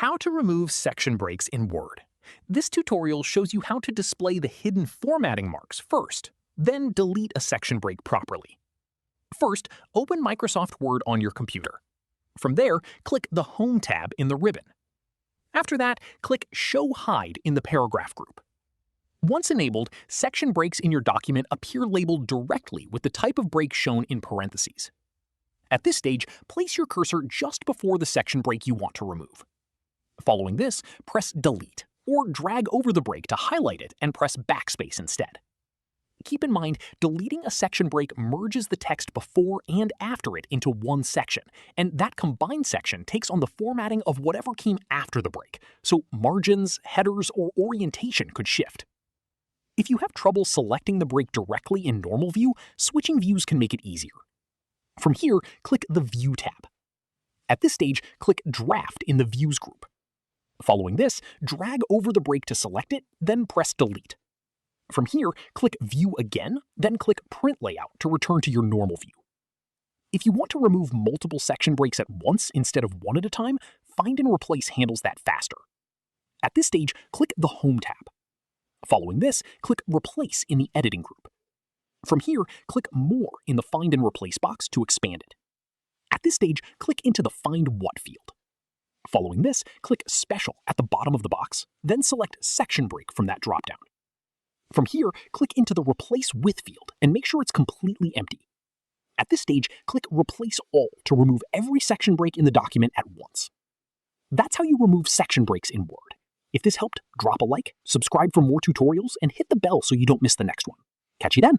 How to remove section breaks in Word. This tutorial shows you how to display the hidden formatting marks first, then delete a section break properly. First, open Microsoft Word on your computer. From there, click the Home tab in the ribbon. After that, click Show Hide in the paragraph group. Once enabled, section breaks in your document appear labeled directly with the type of break shown in parentheses. At this stage, place your cursor just before the section break you want to remove. Following this, press Delete, or drag over the break to highlight it and press Backspace instead. Keep in mind, deleting a section break merges the text before and after it into one section, and that combined section takes on the formatting of whatever came after the break, so margins, headers, or orientation could shift. If you have trouble selecting the break directly in normal view, switching views can make it easier. From here, click the View tab. At this stage, click Draft in the Views group. Following this, drag over the break to select it, then press Delete. From here, click View again, then click Print Layout to return to your normal view. If you want to remove multiple section breaks at once instead of one at a time, Find and Replace handles that faster. At this stage, click the Home tab. Following this, click Replace in the Editing group. From here, click More in the Find and Replace box to expand it. At this stage, click into the Find What field. Following this, click Special at the bottom of the box, then select Section Break from that dropdown. From here, click into the Replace With field and make sure it's completely empty. At this stage, click Replace All to remove every section break in the document at once. That's how you remove section breaks in Word. If this helped, drop a like, subscribe for more tutorials, and hit the bell so you don't miss the next one. Catch you then!